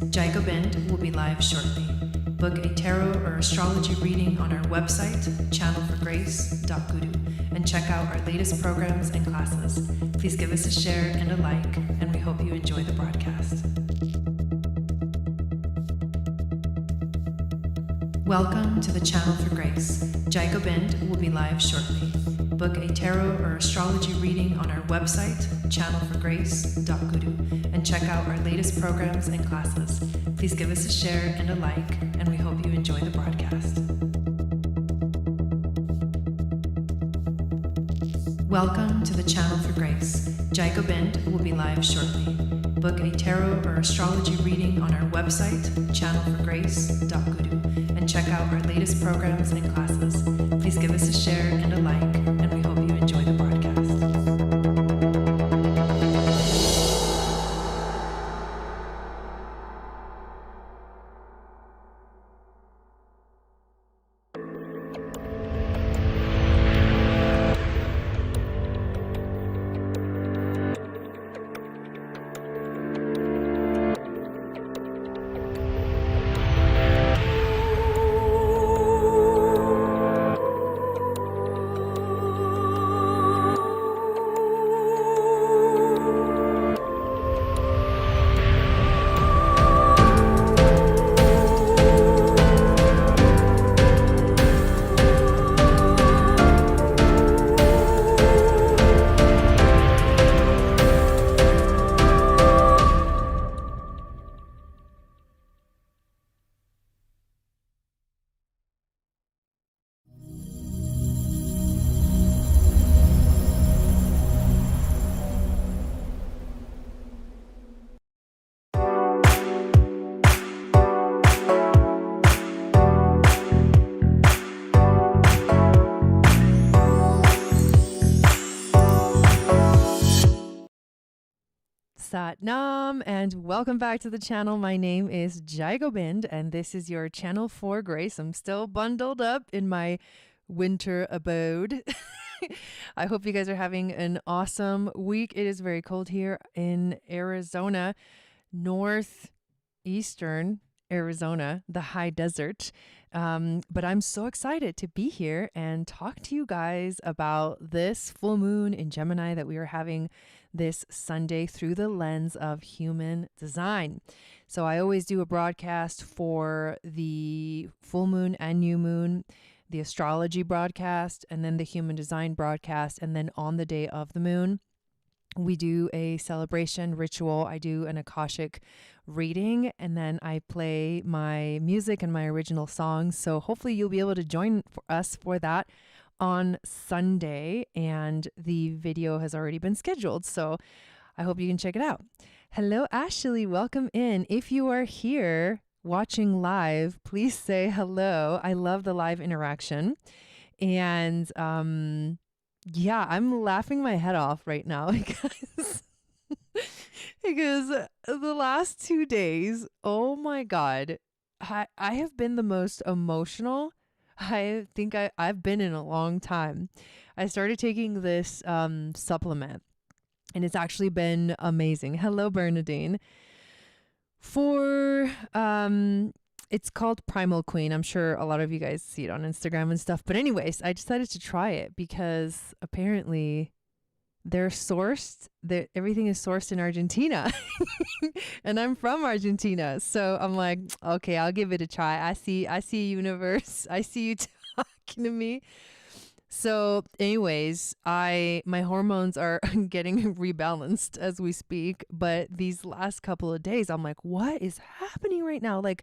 Gobind will be live shortly. Book a tarot or astrology reading on our website, channelforgrace.guru, and check out our latest programs and classes. Please give us a share and a like, and we hope you enjoy the broadcast. Welcome to the Channel for Grace. Gobind will be live shortly. Book a tarot or astrology reading on our website, channelforgrace.guru, and check out our latest programs and classes. Please give us a share and a like, and we hope you enjoy the broadcast. Welcome to the Channel for Grace. Gobind will be live shortly. Book a tarot or astrology reading on our website, channelforgrace.guru, and check out our latest programs and classes. Please give us a share and a like, and we hope you enjoy the broadcast. Satnam, and welcome back to the channel. My name is Gobind, and this is your Channel for Grace. I'm still bundled up in my winter abode. I hope you guys are having an awesome week. It is very cold here in Arizona, northeastern Arizona, the high desert. But I'm so excited to be here and talk to you guys about this full moon in Gemini that we are having this Sunday through the lens of human design. So I always do a broadcast for the full moon and new moon, the astrology broadcast, and then the human design broadcast. And then on the day of the moon, we do a celebration ritual. I do an Akashic reading, and then I play my music and my original songs. So hopefully you'll be able to join us for that on Sunday, and the video has already been scheduled, so I hope you can check it out. Hello, Ashley. Welcome in. If you are here watching live, please say hello. I love the live interaction. And yeah, I'm laughing my head off right now because the last 2 days, oh my God, I have been the most emotional I think I've been in a long time. I started taking this supplement, and it's actually been amazing. Hello, Bernadine. It's called Primal Queen. I'm sure a lot of you guys see it on Instagram and stuff. But anyways, I decided to try it because apparently everything is sourced in Argentina and I'm from Argentina. So I'm like, okay, I'll give it a try. I see universe. I see you talking to me. So anyways, my hormones are getting rebalanced as we speak. But these last couple of days, I'm like, what is happening right now? Like,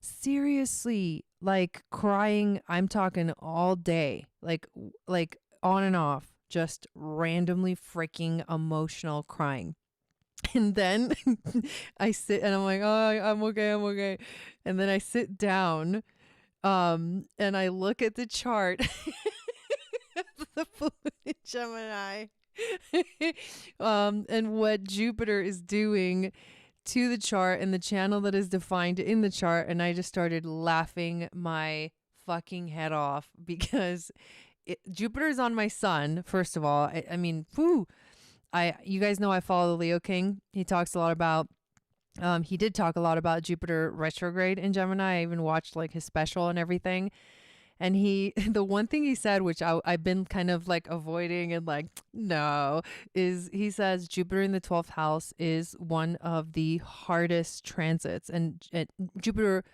seriously, like crying. I'm talking all day, like on and off. Just randomly freaking emotional crying. And then I sit and I'm like, oh, I'm okay. And then I sit down and I look at the chart the full moon in Gemini and what Jupiter is doing to the chart and the channel that is defined in the chart. And I just started laughing my fucking head off because Jupiter's on my sun, first of all. I mean, you guys know I follow the Leo King. He talks a lot about He did talk a lot about Jupiter retrograde in Gemini. I even watched like his special and everything. And the one thing he said, which I've been kind of like avoiding and like, no, is he says Jupiter in the 12th house is one of the hardest transits. And Jupiter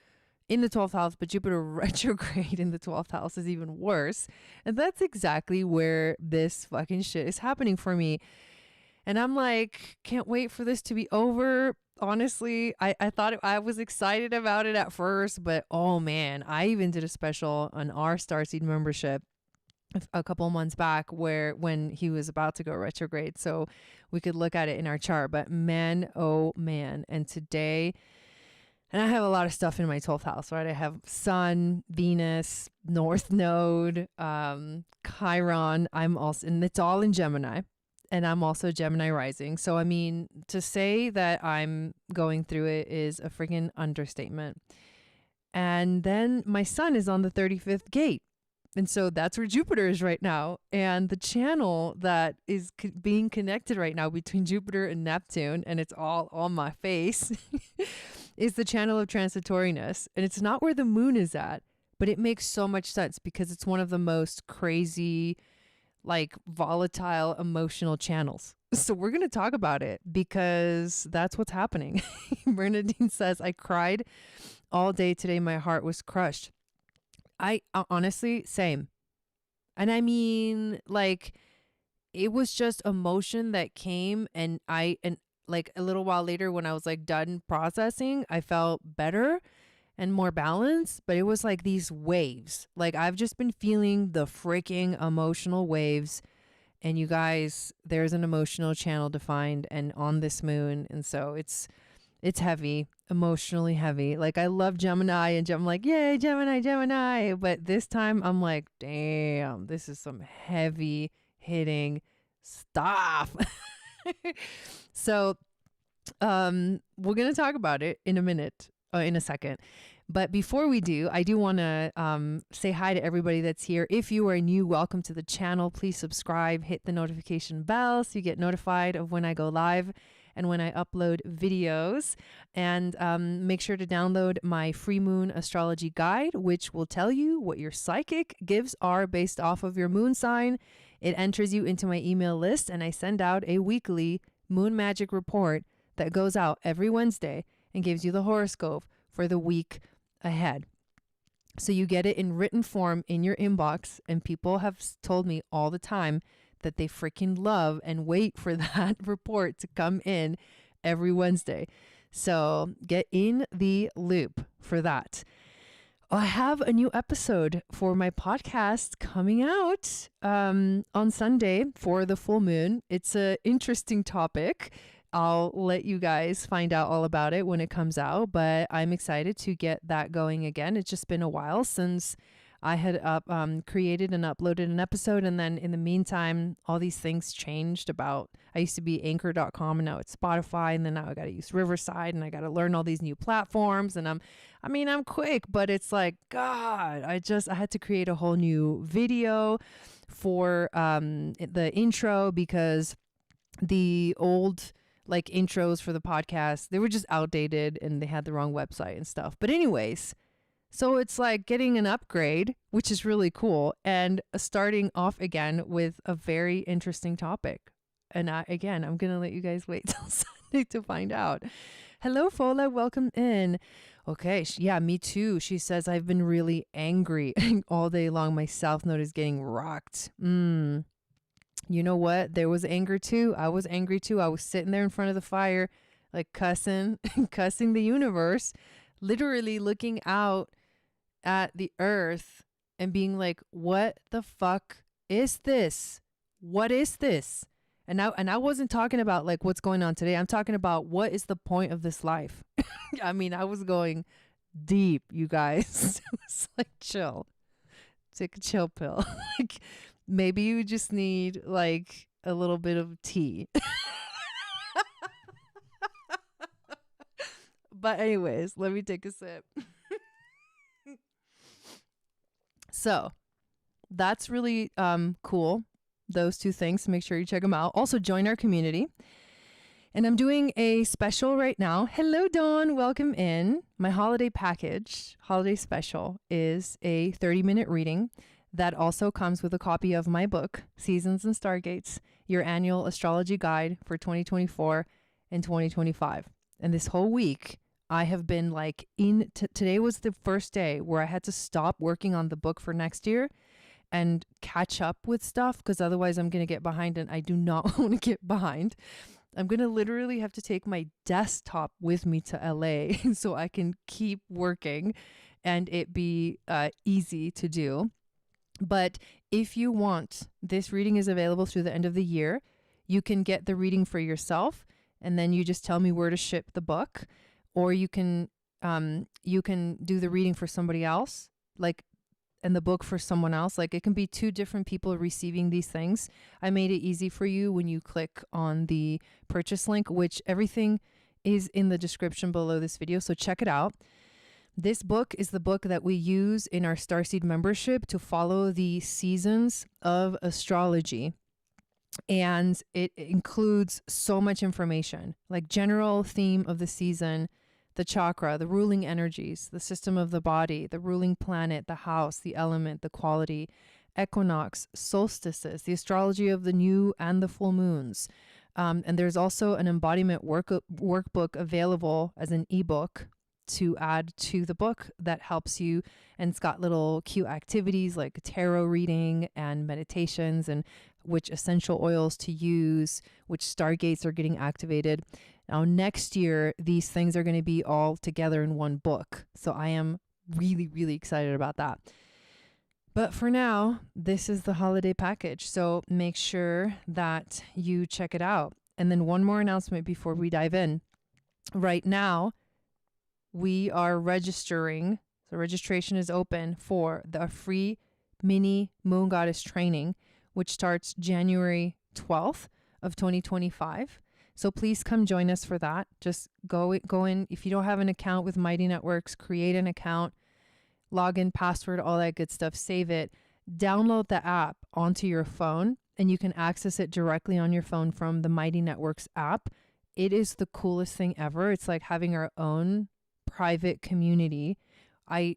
in the 12th house, but Jupiter retrograde in the 12th house is even worse. And that's exactly where this fucking shit is happening for me. And I'm like, can't wait for this to be over. Honestly, I thought I was excited about it at first, but oh man, I even did a special on our Starseed membership a couple months back when he was about to go retrograde. So we could look at it in our chart. But man, oh man. And today, and I have a lot of stuff in my 12th house, right? I have Sun, Venus, North Node, Chiron. And it's all in Gemini. And I'm also Gemini rising. So, I mean, to say that I'm going through it is a freaking understatement. And then my sun is on the 35th gate. And so that's where Jupiter is right now. And the channel that is being connected right now between Jupiter and Neptune, and it's all on my face, is the channel of transitoriness. And it's not where the moon is at, but it makes so much sense because it's one of the most crazy, like volatile emotional channels. So we're going to talk about it because that's what's happening. Bernadine says, I cried all day today. My heart was crushed. I honestly, same. And I mean, like, it was just emotion that came and like a little while later when I was like done processing, I felt better and more balanced, but it was like these waves. Like I've just been feeling the freaking emotional waves. And you guys, there's an emotional channel defined and on this moon. And so it's heavy, emotionally heavy. Like I love Gemini and I'm like, yay, Gemini. But this time I'm like, damn, this is some heavy hitting stuff. So we're going to talk about it in a second. But before we do, I do want to say hi to everybody that's here. If you are new, welcome to the channel. Please subscribe, hit the notification bell so you get notified of when I go live and when I upload videos. And make sure to download my free moon astrology guide, which will tell you what your psychic gifts are based off of your moon sign. It enters you into my email list, and I send out a weekly moon magic report that goes out every Wednesday and gives you the horoscope for the week ahead. So you get it in written form in your inbox, and people have told me all the time that they freaking love and wait for that report to come in every Wednesday. So get in the loop for that. I have a new episode for my podcast coming out on Sunday for the full moon. It's an interesting topic. I'll let you guys find out all about it when it comes out, but I'm excited to get that going again. It's just been a while since I had created and uploaded an episode, and then in the meantime, all these things changed about, I used to be anchor.com and now it's Spotify, and then now I got to use Riverside and I got to learn all these new platforms, and I'm quick, but it's like, God, I had to create a whole new video for the intro because the old like intros for the podcast, they were just outdated and they had the wrong website and stuff. But anyways, so it's like getting an upgrade, which is really cool, and starting off again with a very interesting topic. And I'm going to let you guys wait till Sunday to find out. Hello, Fola. Welcome in. Okay. Yeah, me too. She says, I've been really angry all day long. My South Node is getting rocked. You know what? There was anger too. I was angry too. I was sitting there in front of the fire, like cussing the universe, literally looking out at the earth and being like, what the fuck is this? What is this? And I wasn't talking about like what's going on today. I'm talking about what is the point of this life? I mean, I was going deep, you guys. It was like, chill. Take a chill pill. Like, maybe you just need like a little bit of tea. But anyways, let me take a sip. So that's really cool. Those two things. Make sure you check them out. Also join our community. And I'm doing a special right now. Hello, Dawn. Welcome in. My holiday package, holiday special, is a 30-minute reading that also comes with a copy of my book, Seasons and Stargates, your annual astrology guide for 2024 and 2025. And this whole week, I have been like today was the first day where I had to stop working on the book for next year and catch up with stuff, because otherwise I'm going to get behind, and I do not want to get behind. I'm going to literally have to take my desktop with me to LA so I can keep working and it be easy to do. But if you want, this reading is available through the end of the year. You can get the reading for yourself, and then you just tell me where to ship the book, or you can do the reading for somebody else, like, and the book for someone else. Like, it can be two different people receiving these things. I made it easy for you when you click on the purchase link, which everything is in the description below this video. So check it out. This book is the book that we use in our Starseed membership to follow the seasons of astrology. And it includes so much information, like general theme of the season, the chakra, the ruling energies, the system of the body, the ruling planet, the house, the element, the quality, equinox, solstices, the astrology of the new and the full moons. And there's also an embodiment workbook available as an ebook to add to the book that helps you. And it's got little cute activities like tarot reading and meditations, and which essential oils to use, which stargates are getting activated. Now, next year, these things are going to be all together in one book. So I am really, really excited about that. But for now, this is the holiday package. So make sure that you check it out. And then one more announcement before we dive in. Right now, we are registering. So registration is open for the free mini Moon Goddess training, which starts January 12th of 2025. So please come join us for that. Just go in. If you don't have an account with Mighty Networks, create an account, login, password, all that good stuff, save it, download the app onto your phone, and you can access it directly on your phone from the Mighty Networks app. It is the coolest thing ever. It's like having our own private community. I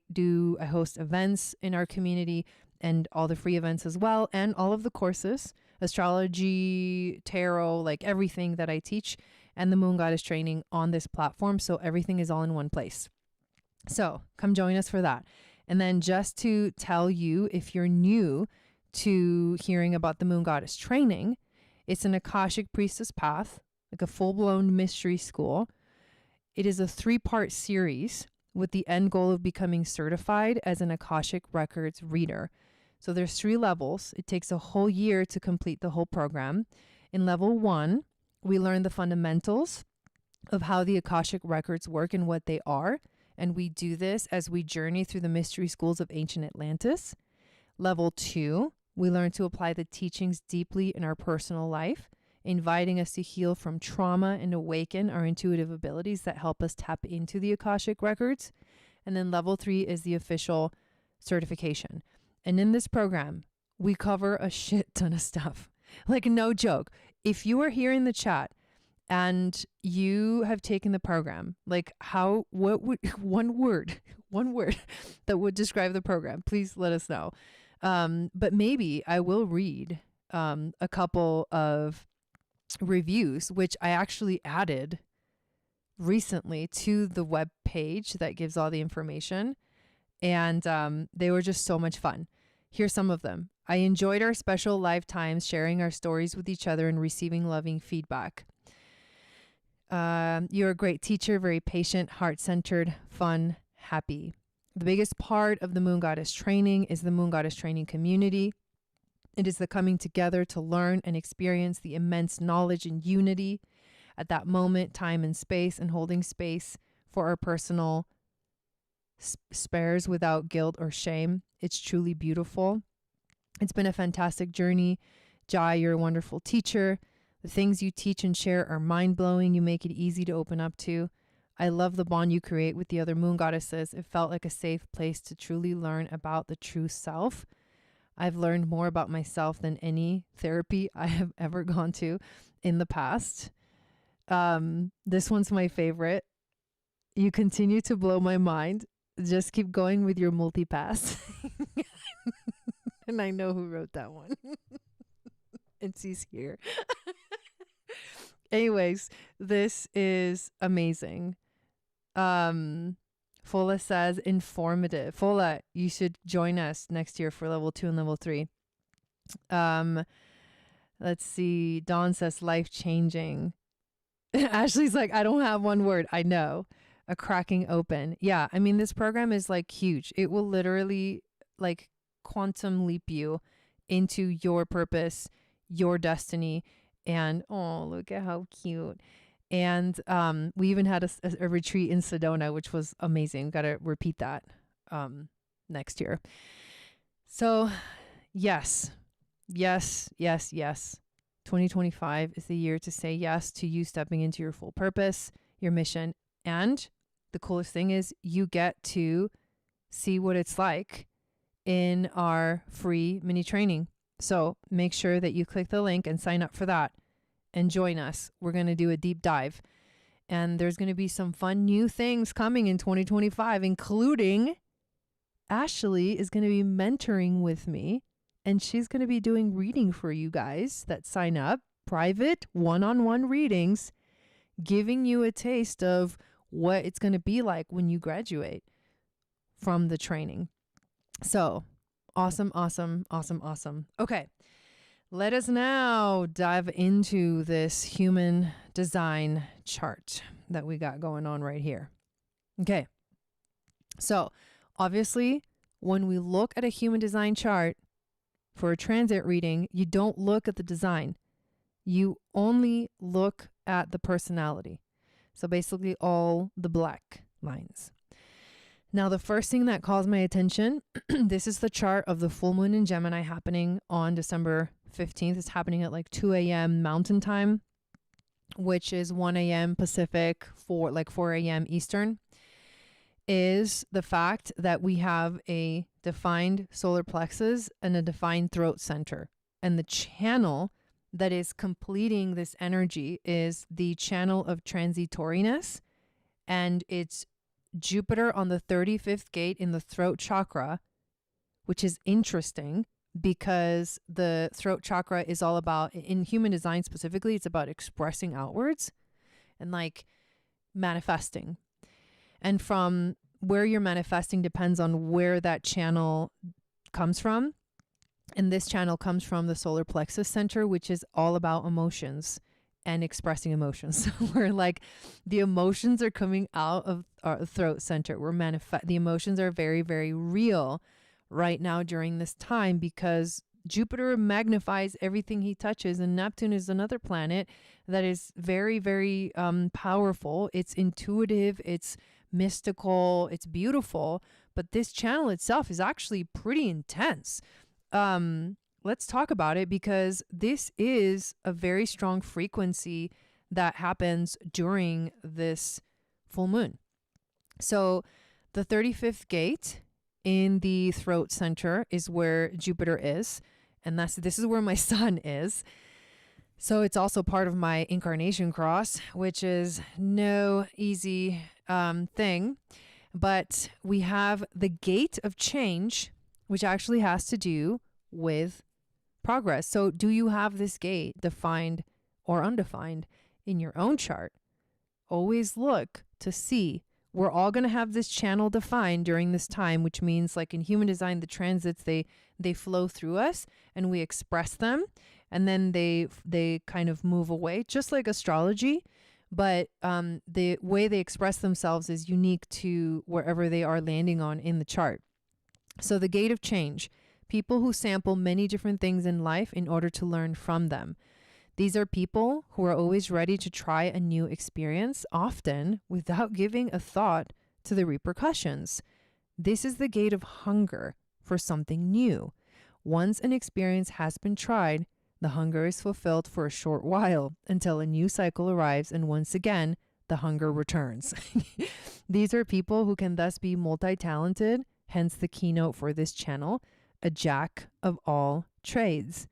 host events in our community, and all the free events as well, and all of the courses, astrology, tarot, like everything that I teach, and the Moon Goddess training on this platform. So everything is all in one place. So come join us for that. And then just to tell you, if you're new to hearing about the Moon Goddess training, it's an Akashic Priestess path, like a full-blown mystery school. It is a 3-part series with the end goal of becoming certified as an Akashic Records reader. So there's 3 levels. It takes a whole year to complete the whole program. In level 1, we learn the fundamentals of how the Akashic Records work and what they are. And we do this as we journey through the mystery schools of ancient Atlantis. Level 2, we learn to apply the teachings deeply in our personal life, inviting us to heal from trauma and awaken our intuitive abilities that help us tap into the Akashic Records. And then level 3 is the official certification. And in this program, we cover a shit ton of stuff. Like, no joke. If you are here in the chat and you have taken the program, like what would one word that would describe the program, please let us know. But maybe I will read a couple of reviews, which I actually added recently to the web page that gives all the information. And they were just so much fun. Here's some of them. I enjoyed our special live times, sharing our stories with each other and receiving loving feedback. You're a great teacher, very patient, heart-centered, fun, happy. The biggest part of the Moon Goddess training is the Moon Goddess training community. It is the coming together to learn and experience the immense knowledge and unity at that moment, time and space, and holding space for our personal spares without guilt or shame. It's truly beautiful. It's been a fantastic journey. Jai, you're a wonderful teacher. The things you teach and share are mind-blowing. You make it easy to open up to. I love the bond you create with the other Moon Goddesses. It felt like a safe place to truly learn about the true self. I've learned more about myself than any therapy I have ever gone to in the past. This one's my favorite. You continue to blow my mind. Just keep going with your multipass. And I know who wrote that one. And she's here. Anyways, this is amazing. Fola says informative. Fola, you should join us next year for level 2 and level 3. Let's see. Dawn says life changing. Ashley's like, I don't have one word. I know. A cracking open. Yeah. I mean, this program is like huge. It will literally like quantum leap you into your purpose, your destiny. And oh, look at how cute. And we even had a retreat in Sedona, which was amazing. Got to repeat that next year. So yes. 2025 is the year to say yes to you stepping into your full purpose, your mission. And the coolest thing is you get to see what it's like in our free mini training. So make sure that you click the link and sign up for that and join us. We're going to do a deep dive. And there's going to be some fun new things coming in 2025, including Ashley is going to be mentoring with me. And she's going to be doing reading for you guys that sign up, private one-on-one readings, giving you a taste of what it's going to be like when you graduate from the training. So awesome. Okay, let us now dive into this human design chart that we got going on right here. Okay, so obviously when we look at a human design chart, for a transit reading, you don't look at the design. You only look at the personality. So basically all the black lines. Now, the first thing that calls my attention, this is the chart of the full moon in Gemini happening on December 15th. It's happening at like 2 a.m. Mountain Time, which is 1 a.m. Pacific, 4 a.m. Eastern, is the fact that we have a defined solar plexus and a defined throat center. And the channel that is completing this energy is the channel of transitoriness. And it's Jupiter on the 35th gate in the throat chakra, which is interesting because the throat chakra is all about, in human design specifically, it's about expressing outwards and like manifesting. And from where you're manifesting depends on where that channel comes from. And this channel comes from the solar plexus center, which is all about emotions and expressing emotions. Where like the emotions are coming out of our throat center. The emotions are very, very real right now during this time because Jupiter magnifies everything he touches, and Neptune is another planet that is very, very powerful. It's intuitive, it's mystical, it's beautiful, but this channel itself is actually pretty intense. Let's talk about it because this is a very strong frequency that happens during this full moon. So the 35th gate in the throat center is where Jupiter is, and this is where my sun is. So it's also part of my incarnation cross, which is no easy thing. But we have the gate of change, which actually has to do with progress. So do you have this gate defined or undefined in your own chart? Always look to see. We're all going to have this channel defined during this time, which means like in human design, the transits, they flow through us and we express them, and then they kind of move away, just like astrology. But the way they express themselves is unique to wherever they are landing on in the chart. So the gate of change, people who sample many different things in life in order to learn from them. These are people who are always ready to try a new experience, often without giving a thought to the repercussions. This is the gate of hunger for something new. Once an experience has been tried, the hunger is fulfilled for a short while until a new cycle arrives, and once again, the hunger returns. These are people who can thus be multi-talented, hence the keynote for this channel, a jack of all trades.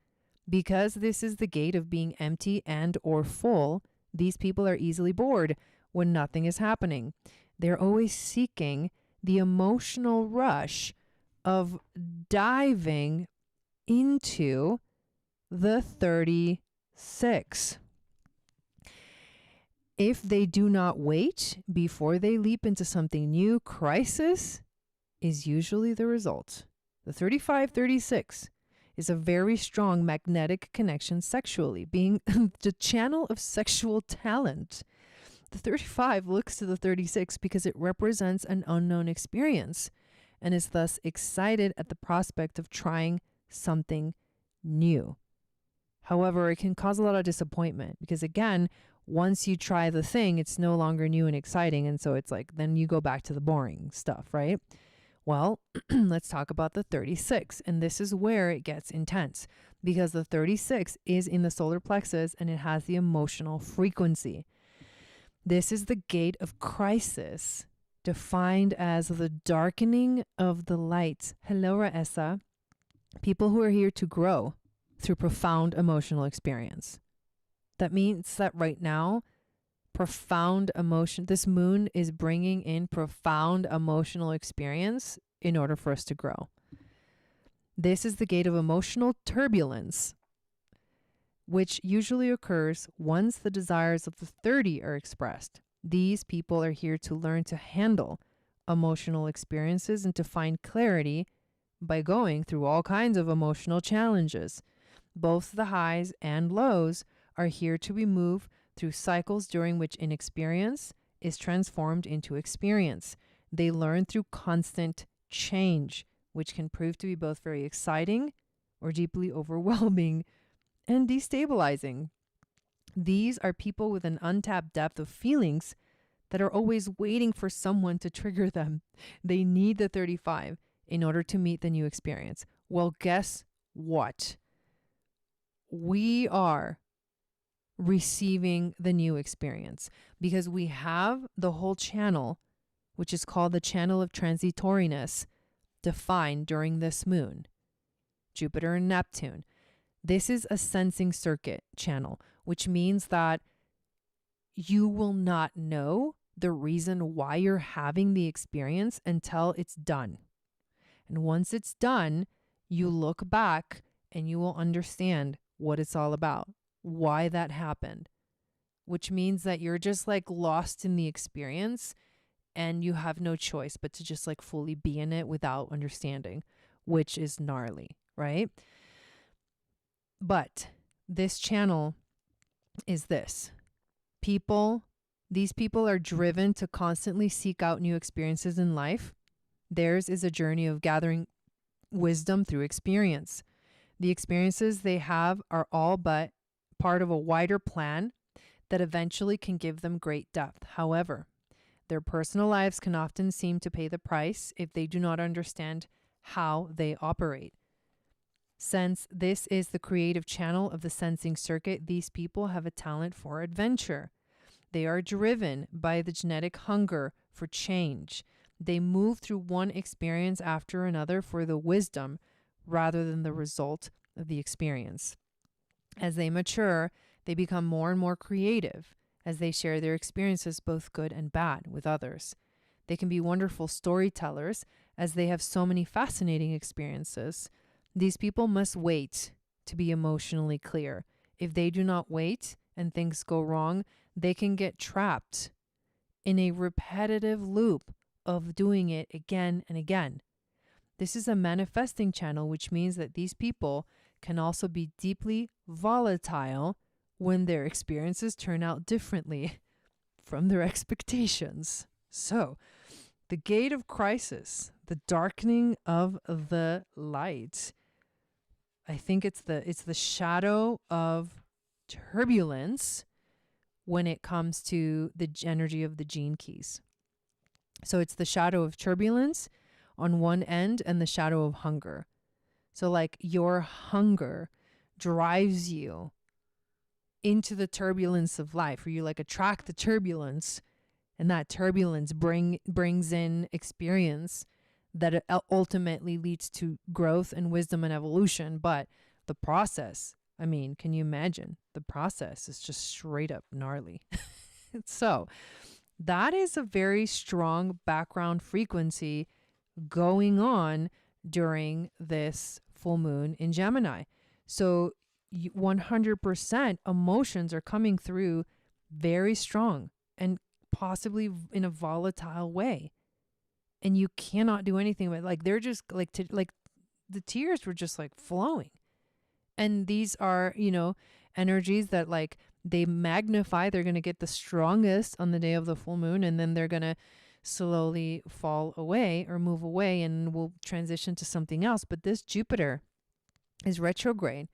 Because this is the gate of being empty and or full, These people are easily bored when nothing is happening. They're always seeking the emotional rush of diving into the 36. If they do not wait before they leap into something new, crisis is usually the result. The 35-36 is a very strong magnetic connection sexually, being the channel of sexual talent. The 35 looks to the 36 because it represents an unknown experience and is thus excited at the prospect of trying something new. However, it can cause a lot of disappointment because, again, once you try the thing, it's no longer new and exciting. And so it's like, then you go back to the boring stuff, right? Well, let's talk about the 36. And this is where it gets intense because the 36 is in the solar plexus and it has the emotional frequency. This is the gate of crisis, defined as the darkening of the light. Hello, Raessa. People who are here to grow through profound emotional experience. That means that right now, profound emotion, this moon is bringing in profound emotional experience in order for us to grow. This is the gate of emotional turbulence, which usually occurs once the desires of the 30 are expressed. These people are here to learn to handle emotional experiences and to find clarity by going through all kinds of emotional challenges. Both the highs and lows are here to be moved through cycles during which inexperience is transformed into experience. They learn through constant change, which can prove to be both very exciting or deeply overwhelming and destabilizing. These are people with an untapped depth of feelings that are always waiting for someone to trigger them. They need the 35 in order to meet the new experience. Well, guess what? We are receiving the new experience because we have the whole channel, which is called the channel of transitoriness, defined during this moon, Jupiter and Neptune. This is a sensing circuit channel, which means that you will not know the reason why you're having the experience until it's done. And once it's done, you look back and you will understand what it's all about, why that happened, which means that you're just like lost in the experience and you have no choice but to just like fully be in it without understanding, which is gnarly, right? But this channel is this. These people are driven to constantly seek out new experiences in life. Theirs is a journey of gathering wisdom through experience. The experiences they have are all but part of a wider plan that eventually can give them great depth. However, their personal lives can often seem to pay the price if they do not understand how they operate. Since this is the creative channel of the sensing circuit, these people have a talent for adventure. They are driven by the genetic hunger for change. They move through one experience after another for the wisdom rather than the result of the experience. As they mature, they become more and more creative as they share their experiences, both good and bad, with others. They can be wonderful storytellers as they have so many fascinating experiences. These people must wait to be emotionally clear. If they do not wait and things go wrong, they can get trapped in a repetitive loop of doing it again and again. This is a manifesting channel, which means that these people can also be deeply volatile when their experiences turn out differently from their expectations. So, the gate of crisis, the darkening of the light, I think it's the shadow of turbulence when it comes to the energy of the gene keys. So it's the shadow of turbulence on one end and the shadow of hunger. So like your hunger drives you into the turbulence of life, where you like attract the turbulence, and that turbulence brings in experience that ultimately leads to growth and wisdom and evolution. But the process, I mean, can you imagine? The process is just straight up gnarly. So that is a very strong background frequency going on during this full moon in Gemini. So 100% emotions are coming through very strong and possibly in a volatile way. And you cannot do anything with it. Like they're just like the tears were just like flowing. And these are, energies that like they magnify. They're going to get the strongest on the day of the full moon, and then they're going to slowly fall away or move away, and we'll transition to something else. But this Jupiter is retrograde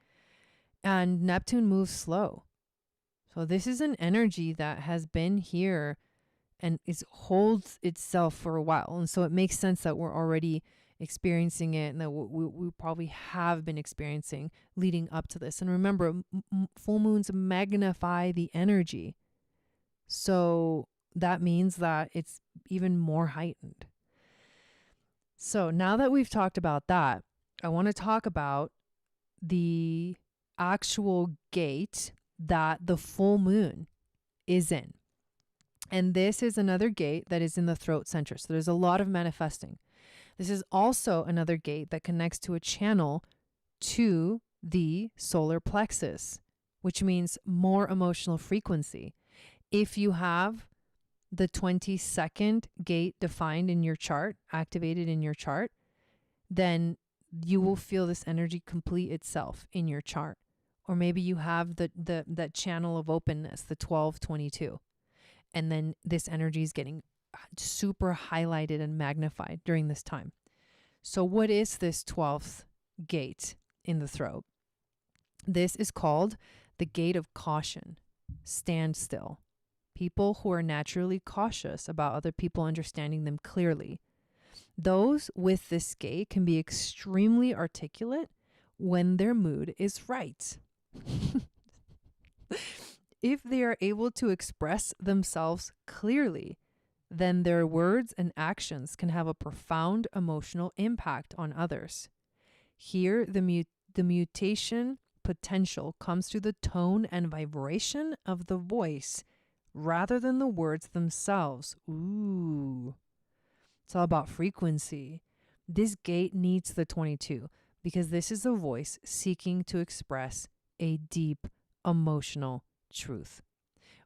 and Neptune moves slow. So this is an energy that has been here and holds itself for a while. And so it makes sense that we're already experiencing it, and that we probably have been experiencing leading up to this. And remember, full moons magnify the energy. So that means that it's even more heightened. So now that we've talked about that, I want to talk about the actual gate that the full moon is in. And this is another gate that is in the throat center. So there's a lot of manifesting. This is also another gate that connects to a channel to the solar plexus, which means more emotional frequency. If you have the 22nd gate defined in your chart, activated in your chart, then you will feel this energy complete itself in your chart. Or maybe you have that channel of openness, the 1222. And then this energy is getting super highlighted and magnified during this time. So what is this 12th gate in the throat? This is called the gate of caution, standstill. People who are naturally cautious about other people understanding them clearly. Those with this gate can be extremely articulate when their mood is right. If they are able to express themselves clearly, then their words and actions can have a profound emotional impact on others. Here, the mutation potential comes through the tone and vibration of the voice rather than the words themselves. Ooh. It's all about frequency. This gate needs the 22 because this is a voice seeking to express a deep emotional truth.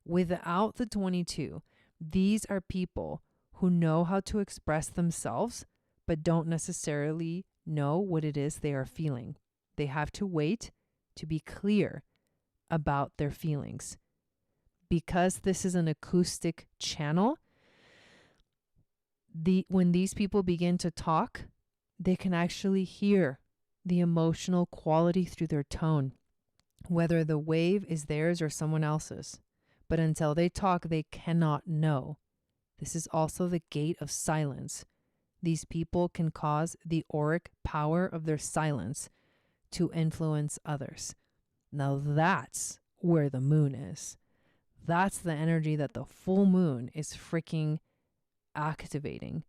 Without the 22, these are people who know how to express themselves, but don't necessarily know what it is they are feeling. They have to wait to be clear about their feelings. Because this is an acoustic channel, when these people begin to talk, they can actually hear the emotional quality through their tone, whether the wave is theirs or someone else's. But until they talk, they cannot know. This is also the gate of silence. These people can cause the auric power of their silence to influence others. Now that's where the moon is. That's the energy that the full moon is freaking activating.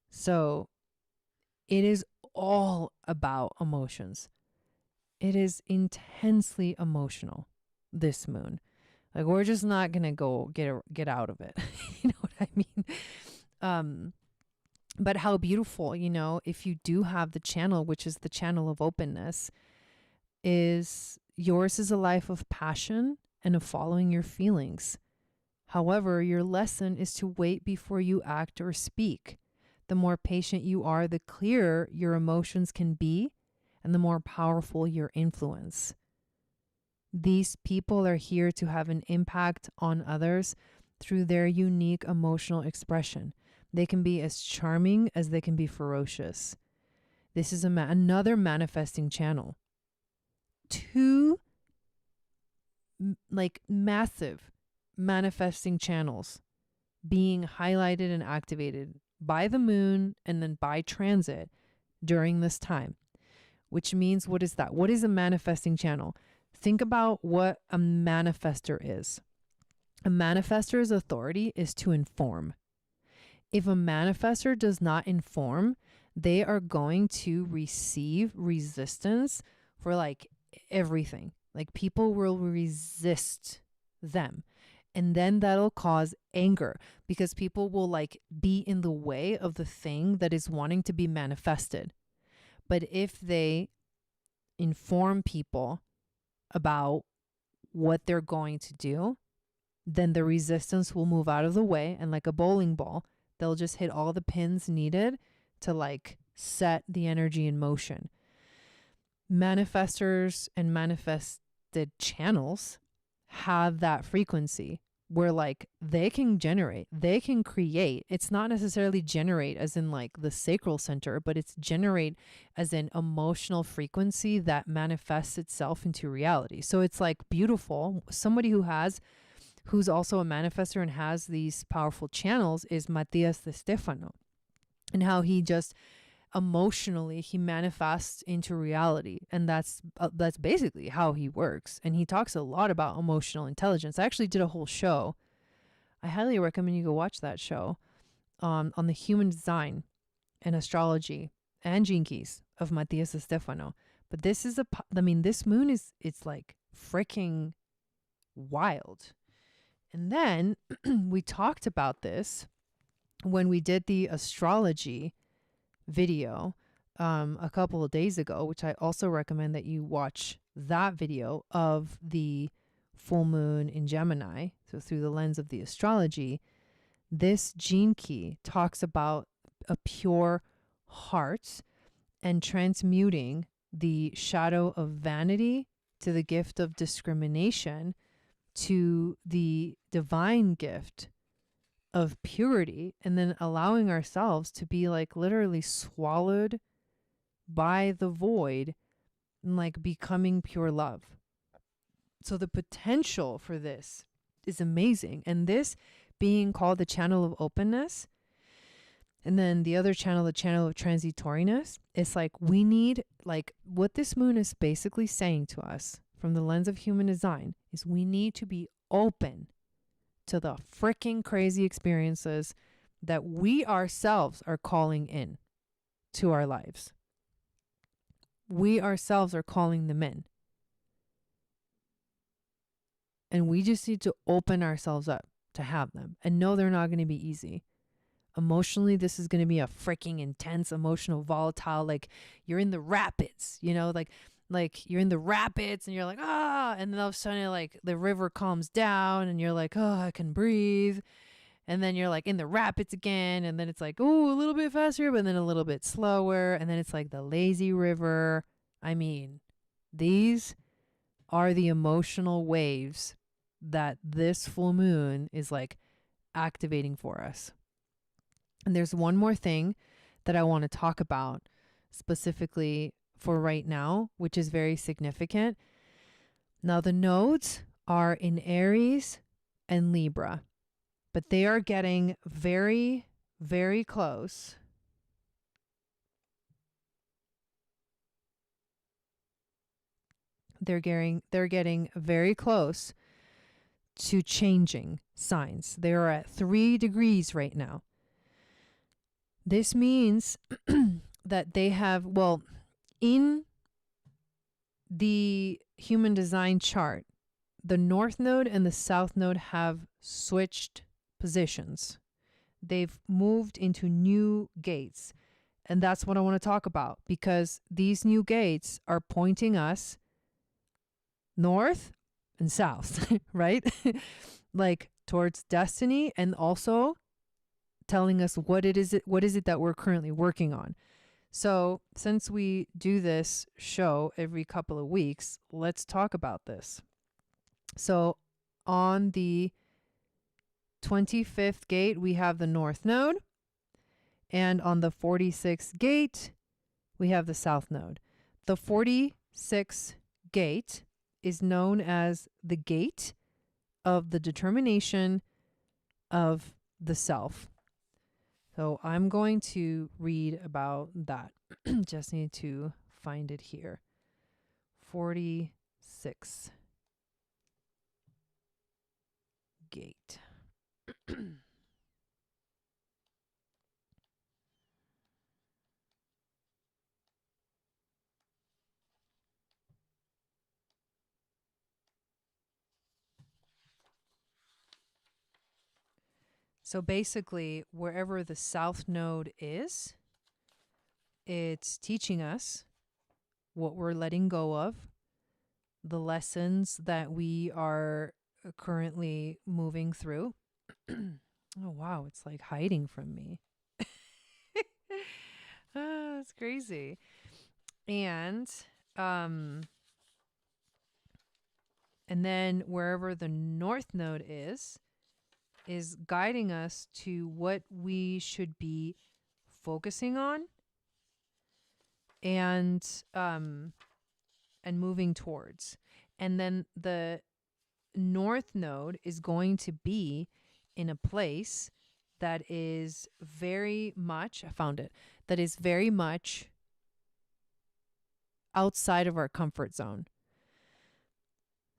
So it is all about emotions. It is intensely emotional, this moon. Like, we're just not going to go get out of it. You know what I mean? But how beautiful, if you do have the channel, which is the channel of openness, is yours is a life of passion and of following your feelings. However, your lesson is to wait before you act or speak. The more patient you are, the clearer your emotions can be, and the more powerful your influence. These people are here to have an impact on others through their unique emotional expression. They can be as charming as they can be ferocious. This is another manifesting channel. Two massive manifesting channels being highlighted and activated by the moon and then by transit during this time. Which means, what is that? What is a manifesting channel? Think about what a manifester is. A manifestor's authority is to inform. If a manifestor does not inform, they are going to receive resistance for everything. Like people will resist them. And then that'll cause anger because people will like be in the way of the thing that is wanting to be manifested. But if they inform people about what they're going to do, then the resistance will move out of the way. And like a bowling ball, they'll just hit all the pins needed to like set the energy in motion. Manifestors and manifested channels have that frequency where like they can generate, they can create. It's not necessarily generate as in like the sacral center, but it's generate as an emotional frequency that manifests itself into reality. So it's like beautiful. Somebody who's also a manifestor and has these powerful channels is Matías de Stefano, and how he just emotionally he manifests into reality. And that's basically how he works. And he talks a lot about emotional intelligence. I actually did a whole show. I highly recommend you go watch that show on the human design and astrology and gene keys of Matías de Stefano. But this is this moon it's like freaking wild. And then we talked about this when we did the astrology video a couple of days ago, which I also recommend that you watch that video of the full moon in Gemini. So through the lens of the astrology, this gene key talks about a pure heart and transmuting the shadow of vanity to the gift of discrimination to the divine gift of purity, and then allowing ourselves to be like literally swallowed by the void and like becoming pure love. So the potential for this is amazing. And this being called the channel of openness, and then the other channel, the channel of transitoriness, it's like we need, like what this moon is basically saying to us from the lens of human design is we need to be open to the freaking crazy experiences that we ourselves are calling in to our lives. We ourselves are calling them in. And we just need to open ourselves up to have them. And no, they're not going to be easy. Emotionally, this is going to be a freaking intense, emotional, volatile, like you're in the rapids, you know, like you're in the rapids and you're like, and then all of a sudden like the river calms down and you're like, oh, I can breathe. And then you're like in the rapids again. And then it's like, oh, a little bit faster, but then a little bit slower. And then it's like the lazy river. I mean, these are the emotional waves that this full moon is like activating for us. And there's one more thing that I want to talk about specifically for right now, which is very significant. Now, the nodes are in Aries and Libra, but they are getting very, very close. They're getting very close to changing signs. They are at 3 degrees right now. This means that they have, well, in the human design chart, the north node and the south node have switched positions. They've moved into new gates. And that's what I want to talk about, because these new gates are pointing us north and south, right? Like towards destiny, and also telling us what is it that we're currently working on. So since we do this show every couple of weeks, let's talk about this. So on the 25th gate, we have the north node. And on the 46th gate, we have the south node. The 46th gate is known as the gate of the determination of the self. So I'm going to read about that. Just need to find it here. 46 gate. So basically, wherever the south node is, it's teaching us what we're letting go of, the lessons that we are currently moving through. Oh, wow. It's like hiding from me. That's crazy. And then wherever the north node is guiding us to what we should be focusing on and moving towards. And then the north node is going to be in a place that is very much, I found it, that is very much outside of our comfort zone.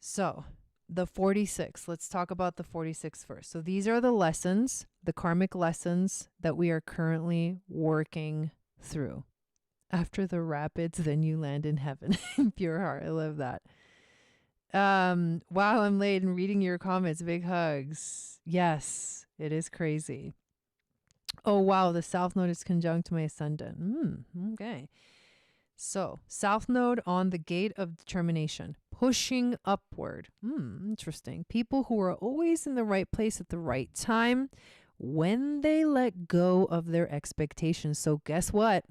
So the 46, let's talk about the 46 first. So these are the lessons, the karmic lessons that we are currently working through. After the rapids, then you land in heaven. Pure heart. I love that. Wow, I'm late and reading your comments. Big hugs. Yes, it is crazy. Oh, wow. The south node is conjunct my ascendant. Okay. So south node on the gate of determination, pushing upward. Interesting. People who are always in the right place at the right time when they let go of their expectations. So guess what?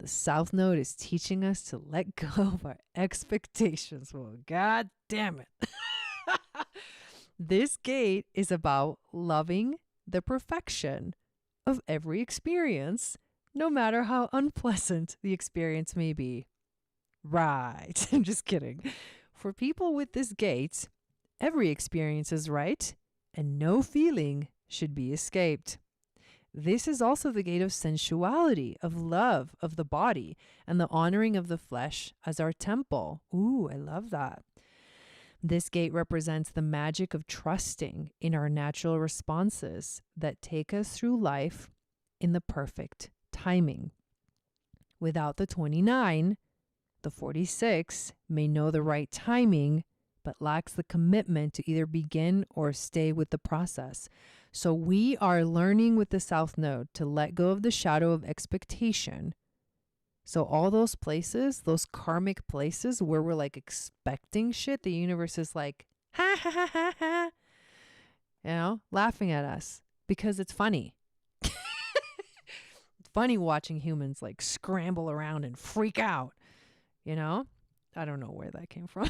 The south node is teaching us to let go of our expectations. Well, God damn it. This gate is about loving the perfection of every experience, no matter how unpleasant the experience may be. Right. I'm just kidding. For people with this gate, every experience is right, and no feeling should be escaped. This is also the gate of sensuality, of love of the body, and the honoring of the flesh as our temple. Ooh, I love that. This gate represents the magic of trusting in our natural responses that take us through life in the perfect timing. Without the 29, the 46 may know the right timing, but lacks the commitment to either begin or stay with the process. So we are learning with the south node to let go of the shadow of expectation. So all those places, those karmic places where we're like expecting shit, the universe is like, ha ha ha ha ha, laughing at us because it's funny. It's funny watching humans like scramble around and freak out, I don't know where that came from.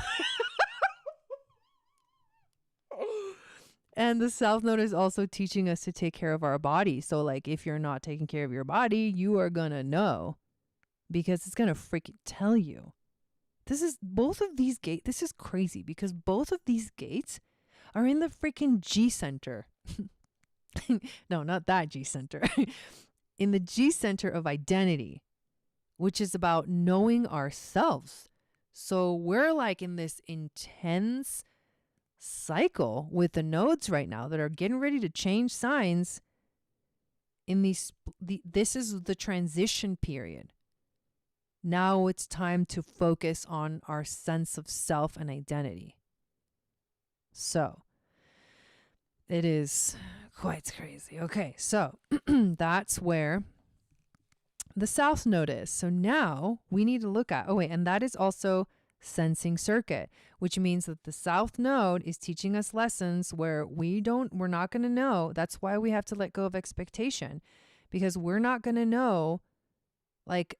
And the south node is also teaching us to take care of our body. So like if you're not taking care of your body, you are going to know because it's going to freaking tell you. This is crazy because both of these gates are in the freaking G center. No, not that G center. In the G center of identity, which is about knowing ourselves. So we're like in this intense cycle with the nodes right now that are getting ready to change signs in this is the transition period. Now it's time to focus on our sense of self and identity. So it is quite crazy. Okay, so that's where the south node is. So now we need to look at, and that is also sensing circuit, which means that the south node is teaching us lessons where we're not going to know. That's why we have to let go of expectation, because we're not going to know like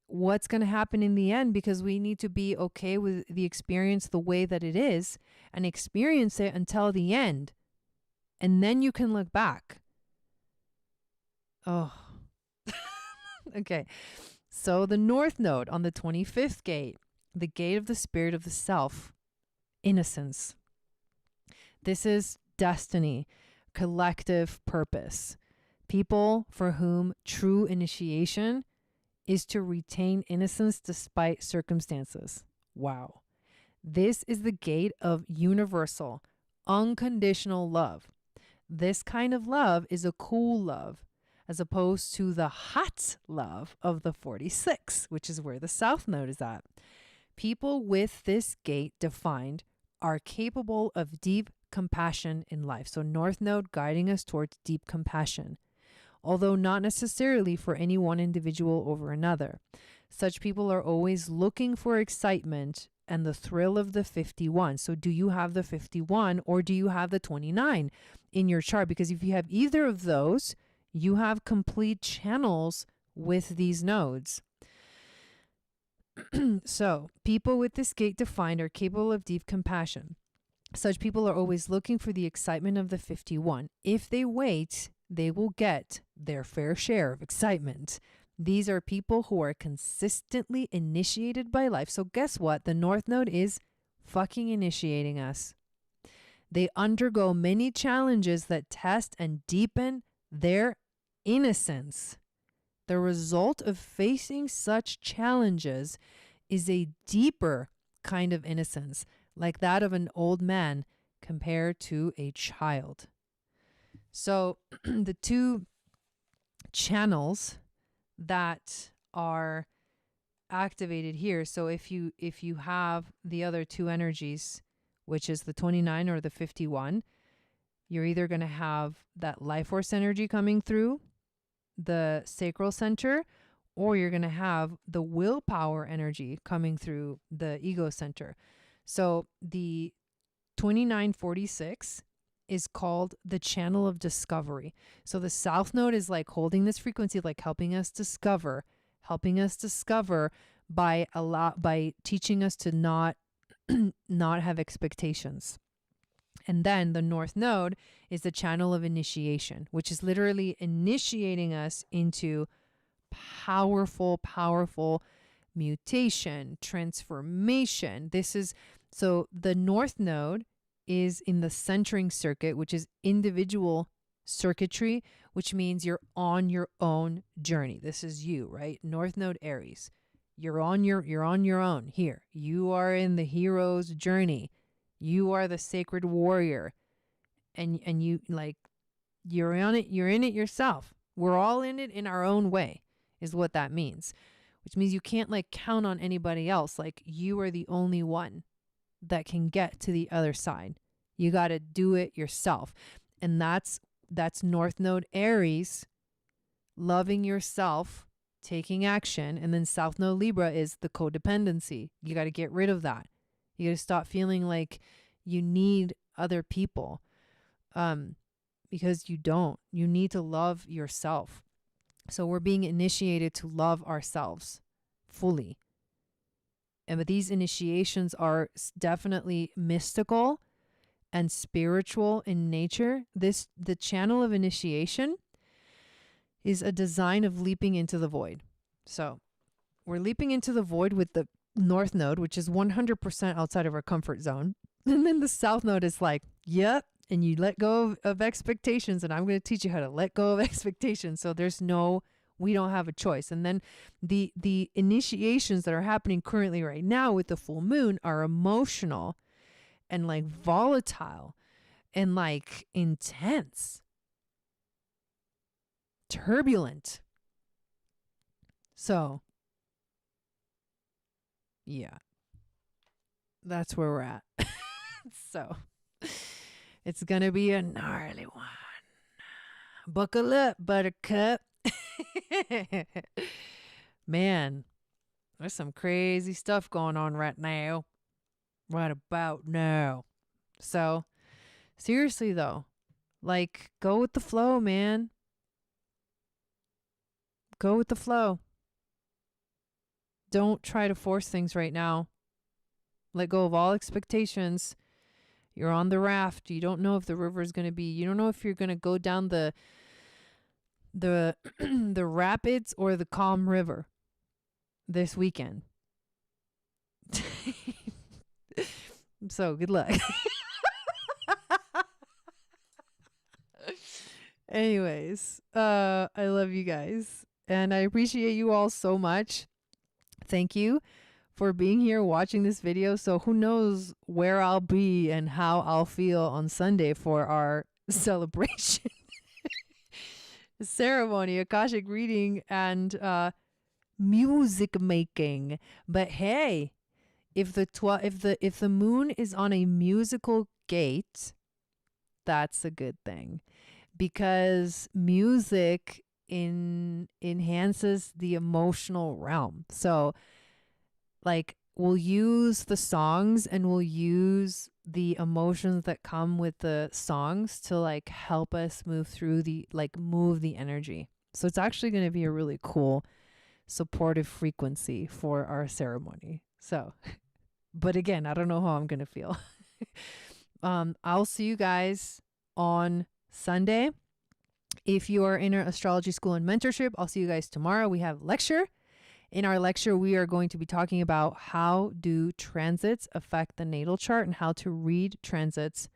what's going to happen in the end, because we need to be okay with the experience the way that it is and experience it until the end. And then you can look back. Oh, okay. So the north node on the 25th gate, the gate of the spirit of the self, innocence. This is destiny, collective purpose. People for whom true initiation is to retain innocence despite circumstances. Wow. This is the gate of universal, unconditional love. This kind of love is a cool love, as opposed to the hot love of the 46, which is where the south node is at. People with this gate defined are capable of deep compassion in life. So North Node guiding us towards deep compassion, although not necessarily for any one individual over another. Such people are always looking for excitement and the thrill of the 51. So do you have the 51 or do you have the 29 in your chart? Because if you have either of those, you have complete channels with these nodes. So people with this gate defined are capable of deep compassion. Such people are always looking for the excitement of the 51. If they wait, they will get their fair share of excitement. These are people who are consistently initiated by life. So guess what? The North Node is fucking initiating us. They undergo many challenges that test and deepen their innocence. The result of facing such challenges is a deeper kind of innocence, like that of an old man compared to a child. So the two channels that are activated here. So if you have the other two energies, which is the 29 or the 51, you're either going to have that life force energy coming through the sacral center, or you're going to have the willpower energy coming through the ego center. So the 2946 is called the channel of discovery. So the South Node is like holding this frequency, like helping us discover by teaching us to not have expectations. And then the North Node is the channel of initiation, which is literally initiating us into powerful mutation, transformation. So the North Node is in the centering circuit, which is individual circuitry, which means you're on your own journey. This is you, right? North Node Aries. You're on your own here. You are in the hero's journey. You are the sacred warrior. And you you're on it, you're in it yourself. We're all in it in our own way, is what that means. Which means you can't count on anybody else. You are the only one that can get to the other side. You got to do it yourself. And that's North Node Aries, loving yourself, taking action. And then South Node Libra is the codependency. You got to get rid of that. You got to stop feeling like you need other people, because you don't. You need to love yourself. So we're being initiated to love ourselves fully. But these initiations are definitely mystical and spiritual in nature. The channel of initiation is a design of leaping into the void. So we're leaping into the void with the North Node, which is 100% outside of our comfort zone. And then the South Node is yep. And you let go of expectations. And I'm going to teach you how to let go of expectations. So we don't have a choice. And then the initiations that are happening currently right now with the full moon are emotional and volatile and intense, turbulent. So yeah, that's where we're at. So it's going to be a gnarly one. Buckle up, buttercup. Man, there's some crazy stuff going on right now. Right about now. So, seriously though, go with the flow, man. Go with the flow. Don't try to force things right now. Let go of all expectations. You're on the raft. You don't know if the river is going to be, you don't know if you're going to go down the the rapids or the calm river this weekend. So good luck. Anyways, I love you guys and I appreciate you all so much. Thank you for being here watching this video. So who knows where I'll be and how I'll feel on Sunday for our celebration. Ceremony, Akashic reading, and music making. But hey, if the moon is on a musical gate, that's a good thing, because music enhances the emotional realm. So like we'll use the songs and we'll use the emotions that come with the songs to like help us move through move the energy. So it's actually going to be a really cool supportive frequency for our ceremony. So, but again, I don't know how I'm going to feel. I'll see you guys on Sunday. If you are in our astrology school and mentorship, I'll see you guys tomorrow. We have lecture. In our lecture, we are going to be talking about how do transits affect the natal chart and how to read transits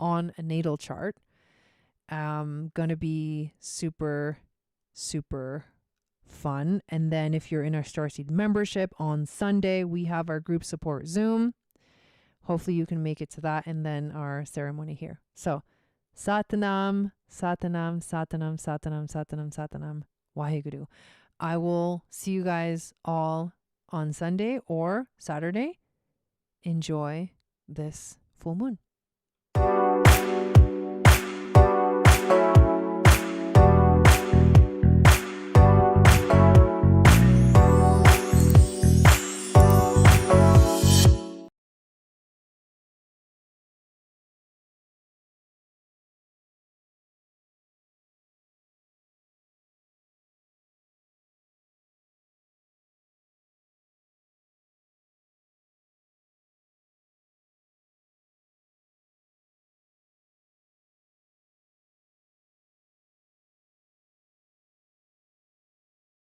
on a natal chart. Going to be super, super fun. And then if you're in our Starseed membership on Sunday, we have our group support Zoom. Hopefully you can make it to that, and then our ceremony here. So, Satanam, Satanam, Satanam, Satanam, Satanam, Satanam, Waheguru. I will see you guys all on Sunday or Saturday. Enjoy this full moon.